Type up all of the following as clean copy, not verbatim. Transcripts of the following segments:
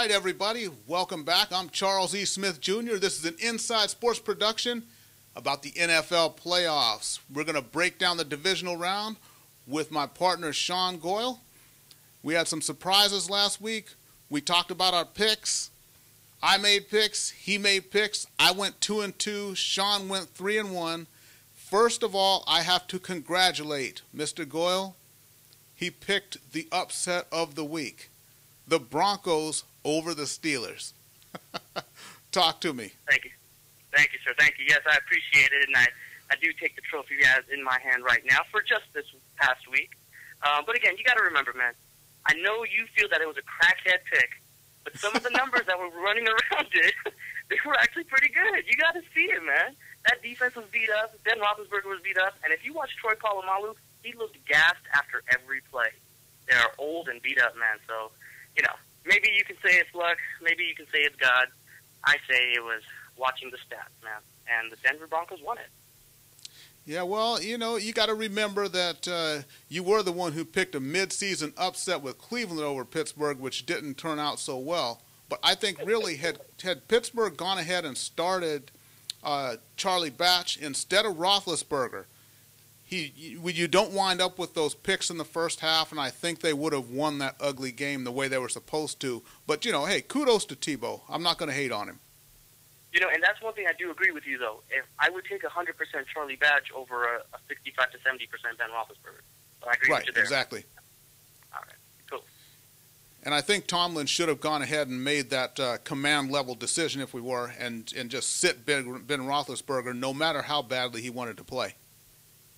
right, everybody, welcome back. I'm Charles E. Smith Jr. This is an Inside Sports production about the NFL playoffs. We're going to break down the divisional round with my partner, Sean Goyle. We had some surprises last week. We talked about our picks. I made picks. He made picks. I went 2-2. Sean went 3-1. First of all, I have to congratulate Mr. Goyle. He picked the upset of the week. The Broncos over the Steelers. Talk to me. Thank you. Thank you, sir. Thank you. Yes, I appreciate it, and I do take the trophy in my hand right now for just this past week. But again, you got to remember, man, I know you feel that it was a crackhead pick, but some of the numbers that were running around it, they were actually pretty good. You got to see it, man. That defense was beat up. Ben Roethlisberger was beat up. And if you watch Troy Polamalu, he looked gassed after every play. They are old and beat up, man. So, you know, maybe you can say it's luck. Maybe you can say it's God. I say it was watching the stats, man. And the Denver Broncos won it. Yeah, well, you know, you got to remember that you were the one who picked a mid-season upset with Cleveland over Pittsburgh, which didn't turn out so well. But I think really had Pittsburgh gone ahead and started Charlie Batch instead of Roethlisberger, you don't wind up with those picks in the first half, and I think they would have won that ugly game the way they were supposed to. But, you know, hey, kudos to Tebow. I'm not going to hate on him. You know, and that's one thing I do agree with you, though. If I would take 100% Charlie Batch over a 65 to 70% Ben Roethlisberger. So I agree with you there. Exactly. All right, cool. And I think Tomlin should have gone ahead and made that command-level decision, if we were, and just sit Ben Roethlisberger no matter how badly he wanted to play.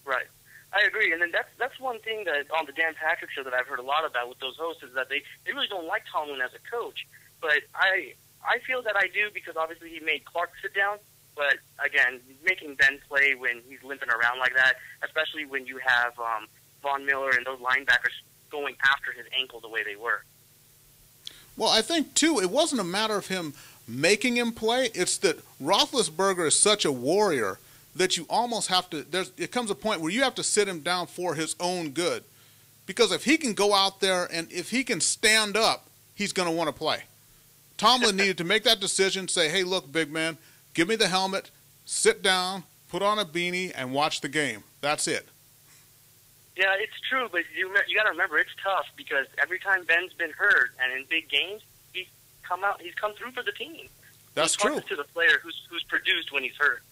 Right. I agree. And then that's one thing that on the Dan Patrick show that I've heard a lot about with those hosts is that they really don't like Tomlin as a coach. But I feel that I do because obviously he made Clark sit down. But, again, making Ben play when he's limping around like that, especially when you have Von Miller and those linebackers going after his ankle the way they were. Well, I think, too, it wasn't a matter of him making him play. It's that Roethlisberger is such a warrior that you almost have to – it comes a point where you have to sit him down for his own good. Because if he can go out there and if he can stand up, he's going to want to play. Tomlin needed to make that decision, say, hey, look, big man, give me the helmet, sit down, put on a beanie, and watch the game. That's it. Yeah, it's true, but you got to remember it's tough because every time Ben's been hurt and in big games, he's come through for the team. That's true. To the player who's produced when he's hurt.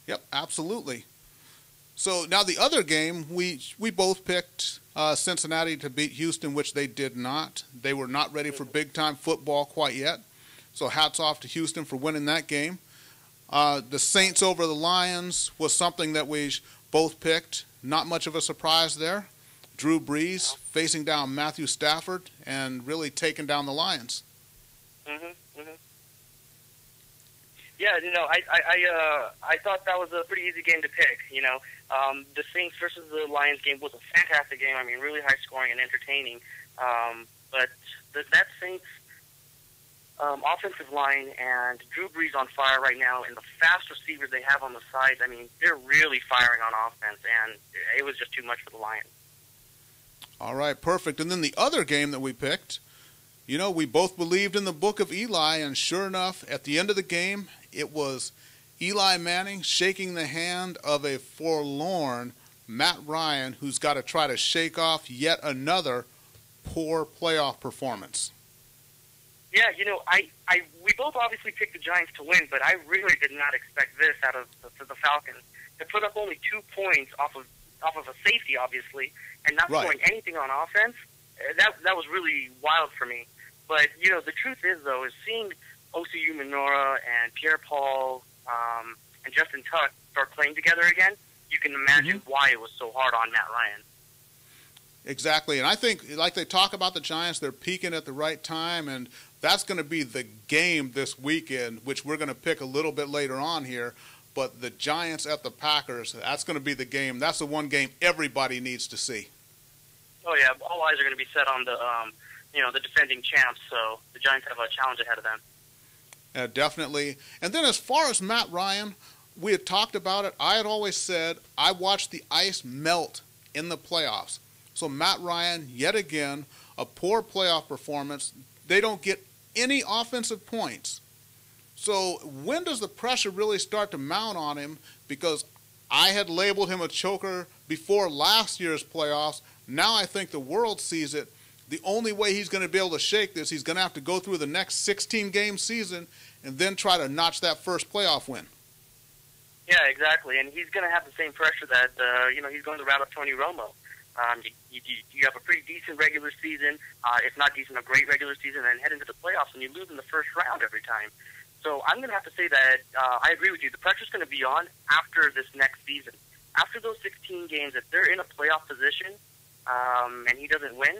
Yep, absolutely. So now the other game, we both picked Cincinnati to beat Houston, which they did not. They were not ready for big-time football quite yet. So hats off to Houston for winning that game. The Saints over the Lions was something that we both picked. Not much of a surprise there. Drew Brees facing down Matthew Stafford and really taking down the Lions. Yeah, you know, I thought that was a pretty easy game to pick. You know, the Saints versus the Lions game was a fantastic game. I mean, really high scoring and entertaining. But that Saints offensive line and Drew Brees on fire right now, and the fast receivers they have on the side. I mean, they're really firing on offense, and it was just too much for the Lions. All right, perfect. And then the other game that we picked, you know, we both believed in the book of Eli, and sure enough, at the end of the game, it was Eli Manning shaking the hand of a forlorn Matt Ryan, who's got to try to shake off yet another poor playoff performance. Yeah, you know, we both obviously picked the Giants to win, but I really did not expect this out of the Falcons. To put up only 2 points off of a safety, obviously, and not scoring anything on offense, that was really wild for me. But, you know, the truth is, though, is seeing Osi Umenora and Pierre-Paul and Justin Tuck start playing together again, you can imagine why it was so hard on Matt Ryan. Exactly, and I think, like they talk about the Giants, they're peaking at the right time, and that's going to be the game this weekend, which we're going to pick a little bit later on here. But the Giants at the Packers, that's going to be the game. That's the one game everybody needs to see. Oh, yeah, all eyes are going to be set on the defending champs, so the Giants have a challenge ahead of them. Definitely. And then as far as Matt Ryan, we had talked about it. I had always said I watched the ice melt in the playoffs. So Matt Ryan, yet again, a poor playoff performance. They don't get any offensive points. So when does the pressure really start to mount on him? Because I had labeled him a choker before last year's playoffs. Now I think the world sees it. The only way he's going to be able to shake this, he's going to have to go through the next 16-game season and then try to notch that first playoff win. Yeah, exactly. And he's going to have the same pressure that, he's going the route of Tony Romo. You have a pretty decent regular season, if not decent, a great regular season, and head into the playoffs, and you lose in the first round every time. So I'm going to have to say that I agree with you. The pressure's going to be on after this next season. After those 16 games, if they're in a playoff position and he doesn't win,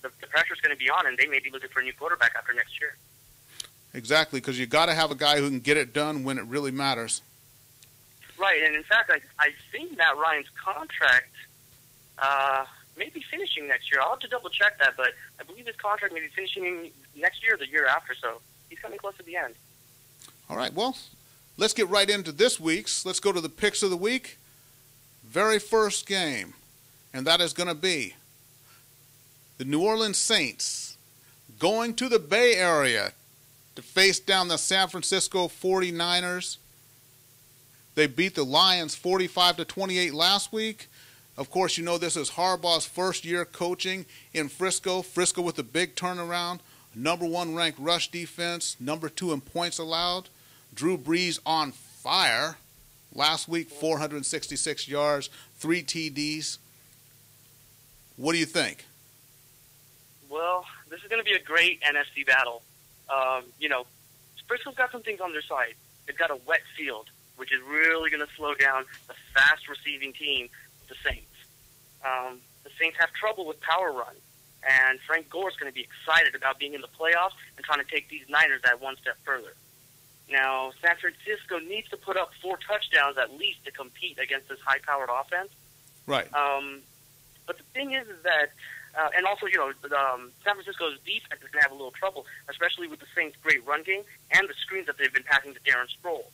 the pressure's going to be on, and they may be looking for a new quarterback after next year. Exactly, because you got to have a guy who can get it done when it really matters. Right, and in fact, I've seen Matt Ryan's contract may be finishing next year. I'll have to double-check that, but I believe his contract may be finishing next year or the year after, so he's coming close to the end. All right, well, let's get right into this week's. Let's go to the picks of the week. Very first game, and that is going to be the New Orleans Saints going to the Bay Area to face down the San Francisco 49ers. They beat the Lions 45-28 last week. Of course, you know this is Harbaugh's first year coaching in Frisco. Frisco with a big turnaround. Number 1 ranked rush defense. Number 2 in points allowed. Drew Brees on fire. Last week, 466 yards, 3 TDs. What do you think? Well, this is going to be a great NFC battle. Frisco's got some things on their side. They've got a wet field, which is really going to slow down the fast receiving team, the Saints. The Saints have trouble with power run, and Frank Gore's going to be excited about being in the playoffs and trying to take these Niners that one step further. Now, San Francisco needs to put up 4 touchdowns at least to compete against this high-powered offense. Right. But the thing is that, and also, San Francisco's defense is going to have a little trouble, especially with the Saints' great run game and the screens that they've been passing to Darren Sproles.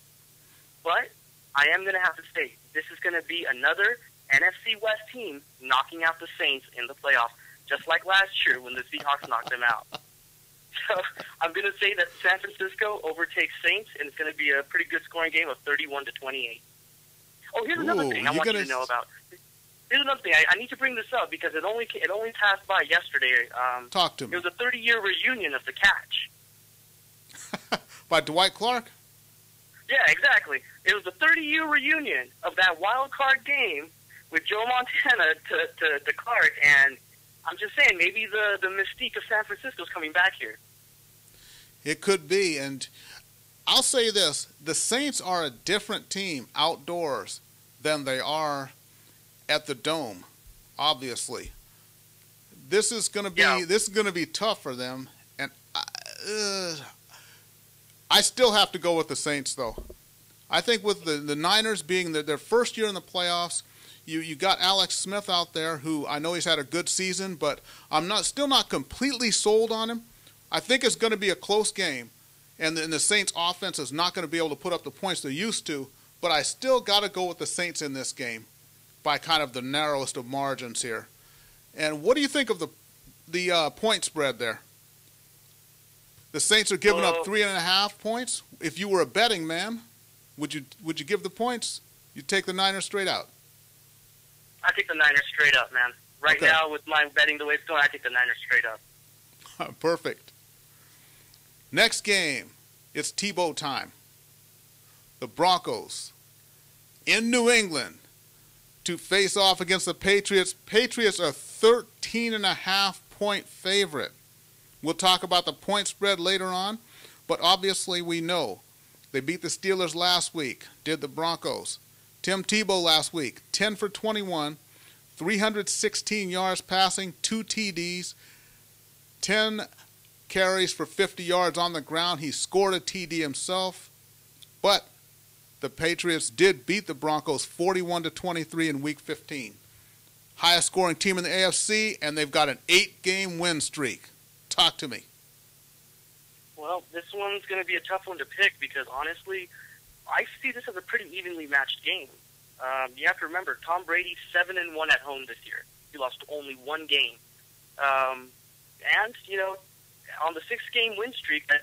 But I am going to have to say, this is going to be another NFC West team knocking out the Saints in the playoffs, just like last year when the Seahawks knocked them out. So I'm going to say that San Francisco overtakes Saints, and it's going to be a pretty good scoring game of 31-28. Oh, here's another thing I want you to know about. Here's another thing. I need to bring this up because it only passed by yesterday. Talk to me. It was a 30-year reunion of The Catch. By Dwight Clark? Yeah, exactly. It was a 30-year reunion of that wild card game with Joe Montana to Clark, and I'm just saying, maybe the mystique of San Francisco is coming back here. It could be, and I'll say this. The Saints are a different team outdoors than they are at the Dome, obviously. This is going to be tough for them, and I still have to go with the Saints, though. I think with the Niners being their first year in the playoffs, you got Alex Smith out there, who I know he's had a good season, but I'm still not completely sold on him. I think it's going to be a close game, and the Saints' offense is not going to be able to put up the points they're used to, but I still got to go with the Saints in this game by kind of the narrowest of margins here. And what do you think of the point spread there? The Saints are giving up 3.5 points. If you were a betting man, would you give the points? You'd take the Niners straight out. I take the Niners straight up, man. Right now, with my betting the way it's going, I take the Niners straight up. Perfect. Next game, it's Tebow time. The Broncos in New England to face off against the Patriots. Patriots are 13.5-point favorite. We'll talk about the point spread later on, but obviously we know they beat the Steelers last week, did the Broncos. Tim Tebow last week, 10 for 21, 316 yards passing, 2 TDs, 10 carries for 50 yards on the ground. He scored a TD himself, but the Patriots did beat the Broncos 41-23 in Week 15. Highest scoring team in the AFC, and they've got an 8-game win streak. Talk to me. Well, this one's going to be a tough one to pick because, honestly, I see this as a pretty evenly matched game. You have to remember, Tom Brady's 7-1 at home this year. He lost only 1 game. And, on the 6-game win streak that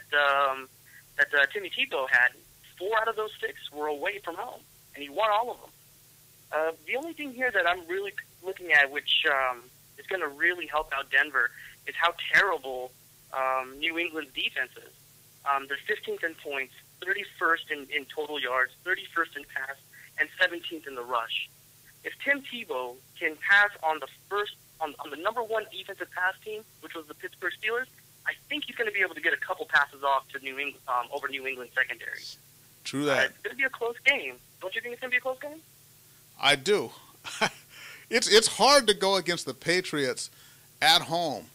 Timmy Tebow had, 4 out of those 6 were away from home, and he won all of them. The only thing here that I'm really looking at, which is going to really help out Denver, is how terrible New England's defense is. They're 15th in points, 31st in total yards, 31st in pass, and 17th in the rush. If Tim Tebow can pass on the number 1 defensive pass team, which was the Pittsburgh Steelers, I think he's going to be able to get a couple passes off to New England over New England secondary. True that. It's going to be a close game. Don't you think it's going to be a close game? I do. It's hard to go against the Patriots at home.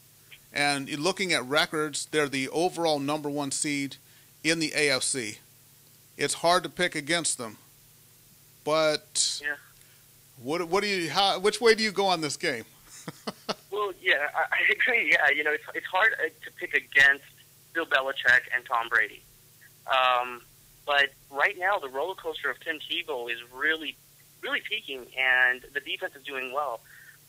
And looking at records, they're the overall number 1 seed in the AFC. It's hard to pick against them. But yeah. Which way do you go on this game? Well, yeah, I agree. Yeah, it's hard to pick against Bill Belichick and Tom Brady. But right now, the roller coaster of Tim Tebow is really, really peaking, and the defense is doing well.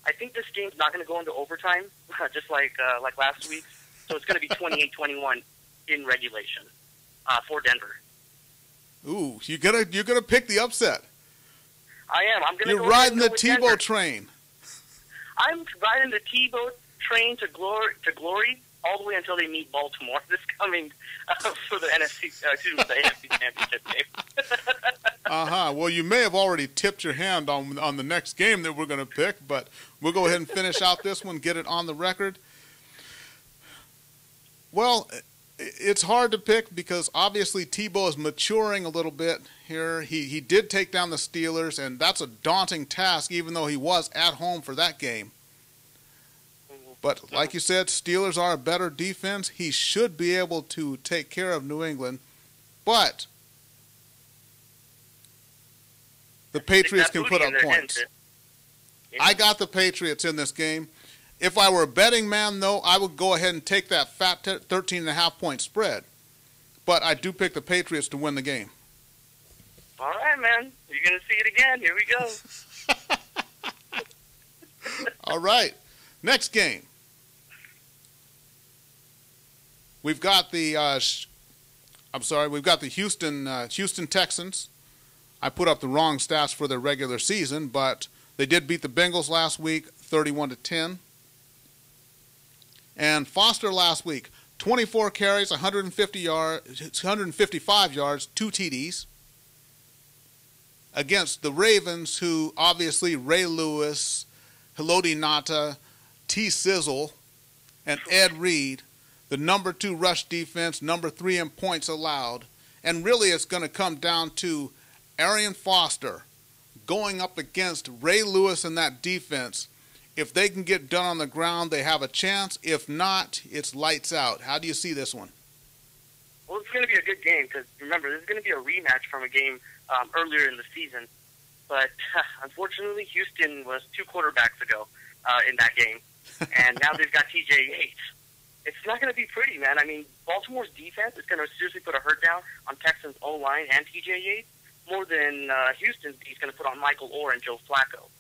I think this game's not going to go into overtime, just like last week. So it's going to be 28-21 in regulation for Denver. Ooh, you're gonna pick the upset. I am. I'm going to. You're riding the Tebow train. I'm riding the Tebow train to glory all the way until they meet Baltimore this coming for the the AFC Championship game. Well, you may have already tipped your hand on the next game that we're going to pick, but we'll go ahead and finish out this one, get it on the record. Well, it's hard to pick because obviously Tebow is maturing a little bit here. He did take down the Steelers, and that's a daunting task, even though he was at home for that game. But like you said, Steelers are a better defense. He should be able to take care of New England. But the Patriots can put up points. I got the Patriots in this game. If I were a betting man, though, I would go ahead and take that fat 13.5-point spread. But I do pick the Patriots to win the game. All right, man. You're going to see it again. Here we go. All right. Next game. We've got the Houston Texans. I put up the wrong stats for their regular season, but they did beat the Bengals last week, 31-10. And Foster last week, 24 carries, 155 yards, 2 TDs. Against the Ravens, who obviously Ray Lewis, Haloti Ngata, T. Sizzle, and Ed Reed, the number 2 rush defense, number 3 in points allowed. And really it's going to come down to Arian Foster going up against Ray Lewis and that defense. If they can get done on the ground, they have a chance. If not, it's lights out. How do you see this one? Well, it's going to be a good game because, remember, this is going to be a rematch from a game earlier in the season. But unfortunately, Houston was 2 quarterbacks ago in that game. And now they've got T.J. Yates. It's not going to be pretty, man. I mean, Baltimore's defense is going to seriously put a hurt down on Texans' O-line and T.J. Yates more than Houston's is going to put on Michael Orr and Joe Flacco.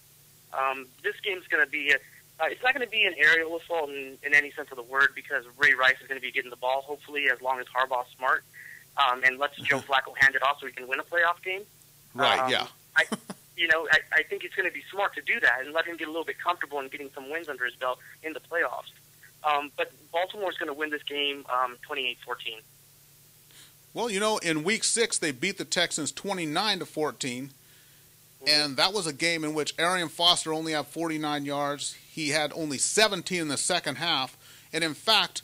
This game's going to be it's not going to be an aerial assault in any sense of the word because Ray Rice is going to be getting the ball, hopefully, as long as Harbaugh's smart, and lets Joe Flacco hand it off so he can win a playoff game. Right, yeah. I think it's going to be smart to do that and let him get a little bit comfortable in getting some wins under his belt in the playoffs. But Baltimore's going to win this game 28-14. Well, in Week 6, they beat the Texans 29-14. And that was a game in which Arian Foster only had 49 yards. He had only 17 in the second half. And in fact,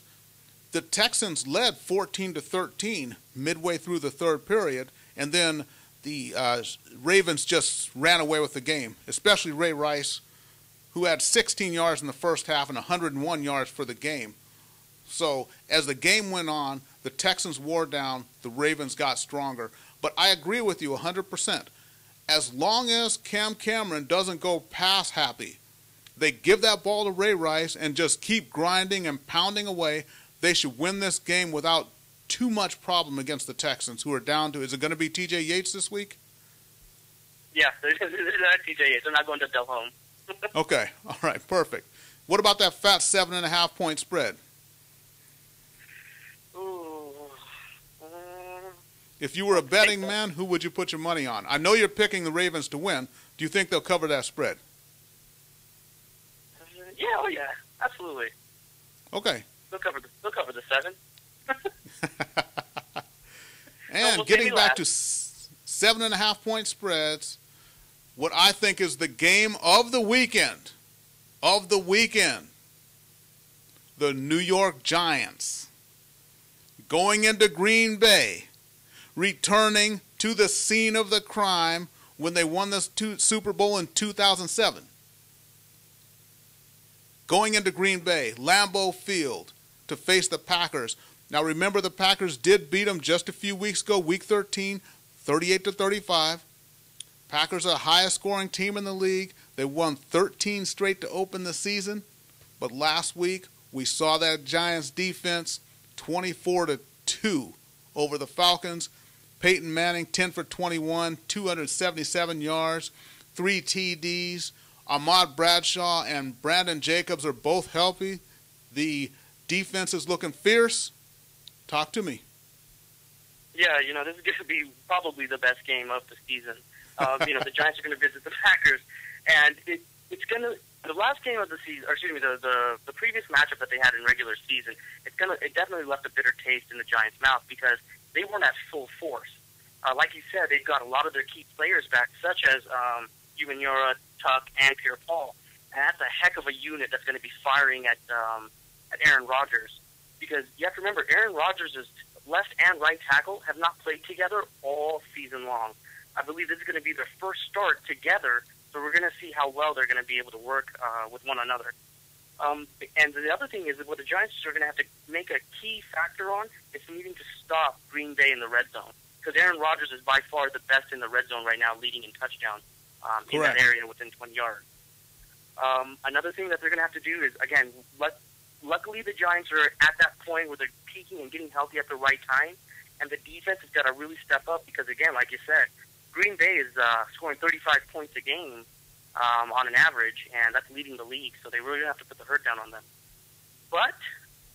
the Texans led 14-13 midway through the third period. And then the Ravens just ran away with the game, especially Ray Rice, who had 16 yards in the first half and 101 yards for the game. So as the game went on, the Texans wore down, the Ravens got stronger. But I agree with you 100%. As long as Cam Cameron doesn't go pass happy, they give that ball to Ray Rice and just keep grinding and pounding away, they should win this game without too much problem against the Texans, who are down to, is it going to be T.J. Yates this week? Yeah, they're not T.J. Yates. They're not going to Del Home. Okay, all right, perfect. What about that fat 7.5-point spread? If you were a betting man, who would you put your money on? I know you're picking the Ravens to win. Do you think they'll cover that spread? Yeah, oh yeah, absolutely. Okay. They'll cover the 7. And getting back to 7.5-point spreads, what I think is the game of the weekend, the New York Giants going into Green Bay, returning to the scene of the crime when they won the Super Bowl in 2007. Going into Green Bay, Lambeau Field, to face the Packers. Now remember, the Packers did beat them just a few weeks ago, Week 13, 38-35. Packers are the highest scoring team in the league. They won 13 straight to open the season. But last week, we saw that Giants defense 24-2 over the Falcons. Peyton Manning, 10 for 21, 277 yards, 3 TDs. Ahmad Bradshaw and Brandon Jacobs are both healthy. The defense is looking fierce. Talk to me. Yeah, this is going to be probably the best game of the season. The Giants are going to visit the Packers, and it's going to. The last game of the season, or excuse me, the previous matchup that they had in regular season, it definitely left a bitter taste in the Giants' mouth because they weren't at full force. Like you said, they've got a lot of their key players back, such as Umenyiora, Tuck, and Pierre-Paul, and that's a heck of a unit that's going to be firing at Aaron Rodgers. Because you have to remember, Aaron Rodgers' left and right tackle have not played together all season long. I believe this is going to be their first start together, so we're going to see how well they're going to be able to work with one another. And the other thing is that what the Giants are going to have to make a key factor on is needing to stop Green Bay in the red zone. Because Aaron Rodgers is by far the best in the red zone right now, leading in touchdowns in that area within 20 yards. Another thing that they're going to have to do is, again, luckily the Giants are at that point where they're peaking and getting healthy at the right time, and the defense has got to really step up because, again, like you said, Green Bay is scoring 35 points a game on an average, and that's leading the league, so they really have to put the hurt down on them. But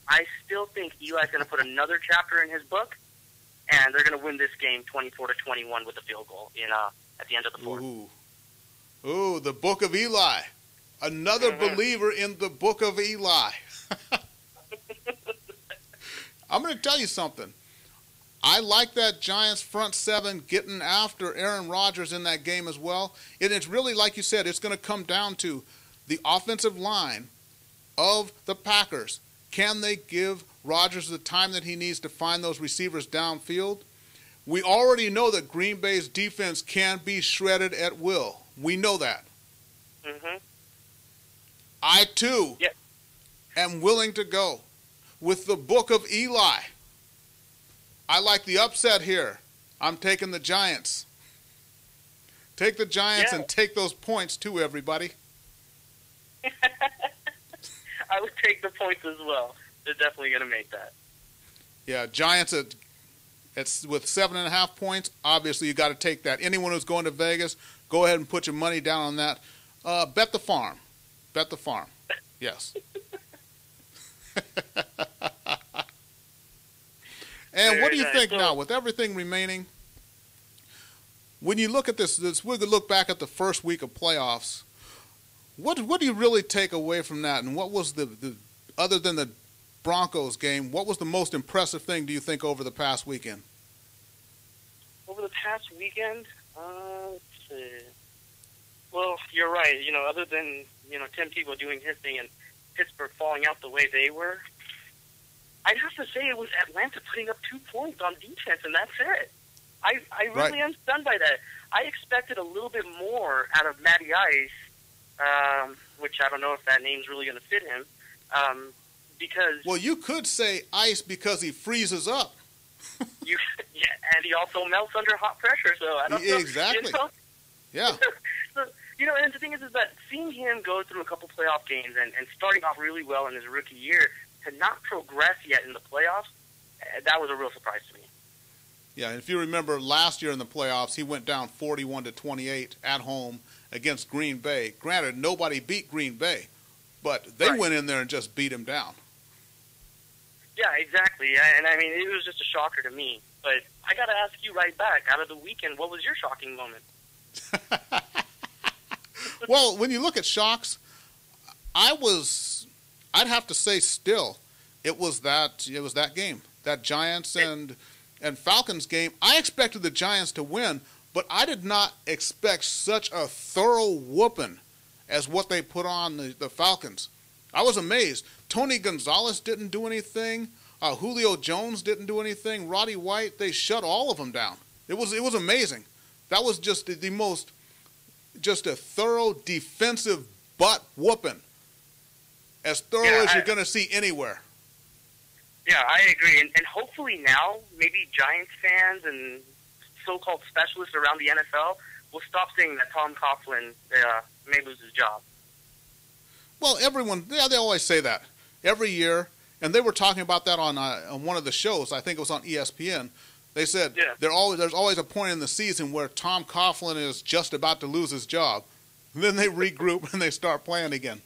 I still think Eli's going to put another chapter in his book, and they're going to win this game 24-21 with a field goal at the end of the fourth. Ooh, the book of Eli. Another believer in the book of Eli. I'm going to tell you something. I like that Giants front seven getting after Aaron Rodgers in that game as well. And it's really, like you said, it's going to come down to the offensive line of the Packers. Can they give Rodgers the time that he needs to find those receivers downfield? We already know that Green Bay's defense can be shredded at will. We know that. Mm-hmm. I, too, am willing to go with the book of Eli. I like the upset here. I'm taking the Giants. Take the Giants and take those points, too, everybody. I would take the points as well. They're definitely going to make that. Yeah, Giants it's with 7.5 points. Obviously, you got to take that. Anyone who's going to Vegas, go ahead and put your money down on that. Bet the farm. Bet the farm. Yes. And what do you think now, with everything remaining? When you look at this, we're going to look back at the first week of playoffs. What do you really take away from that? And what was the other than the Broncos game, what was the most impressive thing, do you think, over the past weekend? Over the past weekend? Let's see. Well, you're right. Other than, Tim Tebow doing his thing and Pittsburgh falling out the way they were, I'd have to say it was Atlanta putting up 2 points on defense, and that's it. I really am stunned by that. I expected a little bit more out of Matty Ice, which I don't know if that name's really going to fit him, because... Well, you could say Ice because he freezes up. And he also melts under hot pressure, so I don't know. Exactly. Yeah. So, and the thing is that seeing him go through a couple playoff games and starting off really well in his rookie year, to not progress yet in the playoffs, that was a real surprise to me. Yeah, and if you remember last year in the playoffs, he went down 41-28 at home against Green Bay. Granted, nobody beat Green Bay, but they went in there and just beat him down. Yeah, exactly. And I mean, it was just a shocker to me. But I got to ask you right back, out of the weekend, what was your shocking moment? Well, when you look at shocks, I'd have to say still, it was that game, that Giants and Falcons game. I expected the Giants to win, but I did not expect such a thorough whooping as what they put on the Falcons. I was amazed. Tony Gonzalez didn't do anything. Julio Jones didn't do anything. Roddy White, they shut all of them down. It was amazing. That was just just a thorough defensive butt whooping, as thorough as you're going to see anywhere. Yeah, I agree. And hopefully now, maybe Giants fans and so-called specialists around the NFL will stop saying that Tom Coughlin may lose his job. Well, everyone, they always say that every year, and they were talking about that on one of the shows. I think it was on ESPN. They said there's always a point in the season where Tom Coughlin is just about to lose his job. And then they regroup and they start playing again.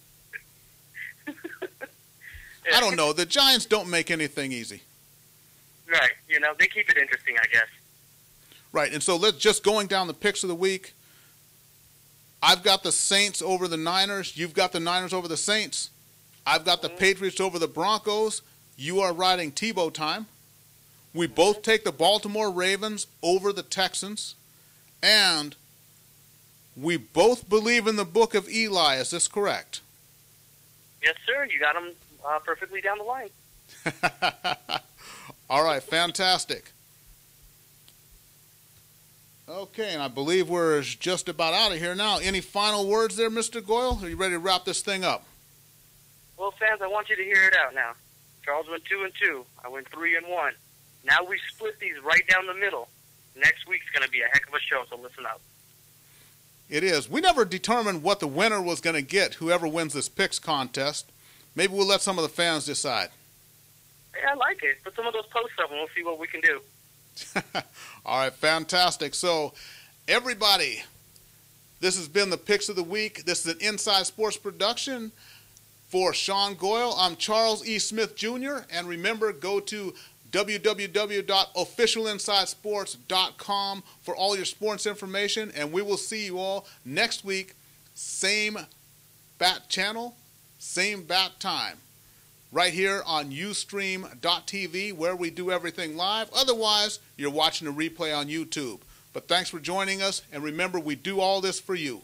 I don't know. The Giants don't make anything easy. Right. They keep it interesting, I guess. Right. And so let's just going down the picks of the week. I've got the Saints over the Niners. You've got the Niners over the Saints. I've got the Patriots over the Broncos. You are riding Tebow time. We both take the Baltimore Ravens over the Texans. And we both believe in the book of Eli. Is this correct? Yes, sir. You got them perfectly down the line. All right. Fantastic. Okay, and I believe we're just about out of here now. Any final words there, Mr. Goyle? Are you ready to wrap this thing up? Well, fans, I want you to hear it out now. Charles went 2-2. I went 3-1. Now we split these right down the middle. Next week's going to be a heck of a show, so listen up. It is. We never determined what the winner was going to get, whoever wins this picks contest. Maybe we'll let some of the fans decide. Yeah, I like it. Put some of those posts up and we'll see what we can do. All right, fantastic. So, everybody, this has been the Picks of the Week. This is an Inside Sports production. For Sean Goyle, I'm Charles E. Smith, Jr., and remember, go to www.officialinsidesports.com for all your sports information, and we will see you all next week, same bat channel, same bat time, right here on Ustream.tv, where we do everything live. Otherwise, you're watching a replay on YouTube. But thanks for joining us, and remember, we do all this for you.